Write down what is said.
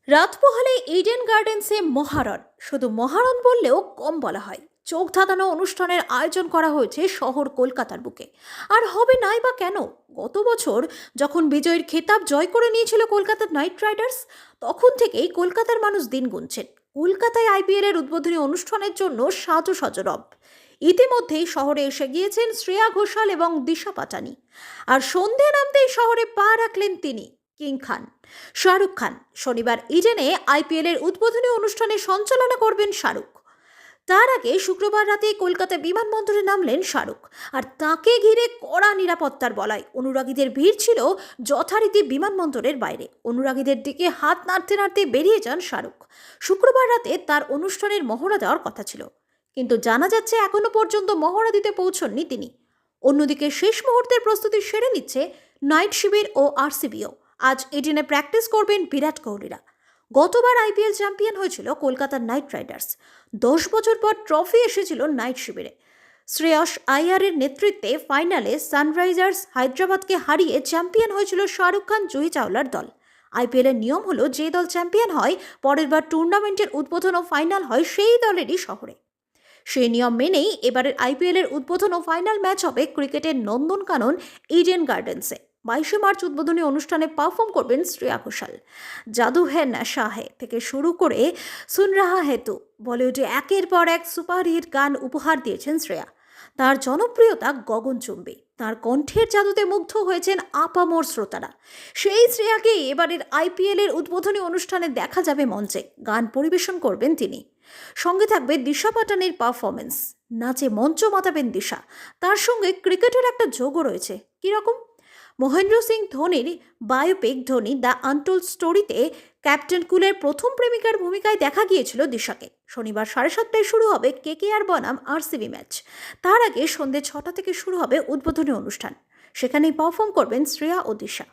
রাত পোহালে ইডেন গার্ডেন্সে মহারণ, শুধু মহারণ বললেও কম বলা হয়। চোখ ধাঁধানো অনুষ্ঠানের আয়োজন করা হয়েছে শহর কলকাতার বুকে। আর হবে নাই বা কেন? গত বছর যখন বিজয়ের খেতাব জয় করে নিয়েছিল কলকাতার নাইট রাইডার্স, তখন থেকেই কলকাতার মানুষ দিন গুনছেন কলকাতায় আইপিএল এর উদ্বোধনী অনুষ্ঠানের জন্য সাজো সাজো রব। ইতিমধ্যেই শহরে এসে গিয়েছেন শ্রেয়া ঘোষাল এবং দিশা পাটানি। আর সন্ধে নামতেই শহরে পা রাখলেন তিনি, কিং খান শাহরুখ খান। শনিবার ইডেনে আইপিএল এর উদ্বোধনী অনুষ্ঠানে সঞ্চালনা করবেন শাহরুখ। তার আগে শুক্রবার রাতে কলকাতা বিমানবন্দরে নামলেন শাহরুখ। আর তাকে ঘিরে কড়া নিরাপত্তার বলায় অনুরাগীদের ভিড় ছিল যথারীতি বিমানবন্দরের বাইরে। অনুরাগীদের দিকে হাত নাড়তে নাড়তে বেরিয়ে যান শাহরুখ। শুক্রবার রাতে তার অনুষ্ঠানের মহড়া দেওয়ার কথা ছিল, কিন্তু জানা যাচ্ছে এখনো পর্যন্ত মহড়া দিতে পৌঁছননি তিনি। অন্যদিকে শেষ মুহূর্তের প্রস্তুতি সেরে নিচ্ছে নাইট শিবির ও আরসিবিও। আজ এডিনে প্র্যাকটিস করবেন বিরাট কোহলিরা। গতবার আইপিএল চ্যাম্পিয়ন হয়েছিল কলকাতার নাইট রাইডার্স। 10 বছর পর ট্রফি এসেছিল নাইট শিবিরে। শ্রেয়স আইয়ারের নেতৃত্বে ফাইনালে সানরাইজার্স হায়দ্রাবাদকে হারিয়ে চ্যাম্পিয়ন হয়েছিল শাহরুখ খান জুহি চাওলার দল। আইপিএল এর নিয়ম হলো, যে দল চ্যাম্পিয়ন হয় পরের বার টুর্নামেন্টের উদ্বোধন ও ফাইনাল হয় সেই দলেরই শহরে। সেই নিয়ম মেনেই এবারের আইপিএল এর উদ্বোধন ও ফাইনাল ম্যাচ হবে ক্রিকেটের নন্দনকানন ইডেন গার্ডেন্সে। 22 মার্চ উদ্বোধনী অনুষ্ঠানে পারফর্ম করবেন শ্রেয়া ঘোষাল। জাদু হ্যাঁ নেশা হ্যাঁ থেকে শুরু করে সুন রাহা হ্যাঁ তু, বলিউডে একের পর এক সুপারহিট গান উপহার দিয়েছেন শ্রেয়া। তার জনপ্রিয়তা গগনচুম্বী। তার কণ্ঠের জাদুতে মুগ্ধ হয়েছেন আপামর শ্রোতারা। সেই শ্রেয়াকেই এবারের আইপিএল এর উদ্বোধনী অনুষ্ঠানে দেখা যাবে মঞ্চে। গান পরিবেশন করবেন তিনি। সঙ্গে থাকবে দিশা পাটানির পারফরমেন্স। নাচে মঞ্চ মাতাবেন দিশা। তার সঙ্গে ক্রিকেটের একটা যোগও রয়েছে। কীরকম? মহেন্দ্র সিং ধোনির বায়োপিক ধোনি দ্য আনটোল্ড স্টোরিতে ক্যাপ্টেন কুলের প্রথম প্রেমিকার ভূমিকায় দেখা গিয়েছিল দিশাকে। শনিবার 7:30টায় শুরু হবে কেকেআর বনাম আরসিবি ম্যাচ। তার আগে সন্ধ্যে 6টা থেকে শুরু হবে উদ্বোধনী অনুষ্ঠান। সেখানেই পারফর্ম করবেন শ্রেয়া ও দিশা।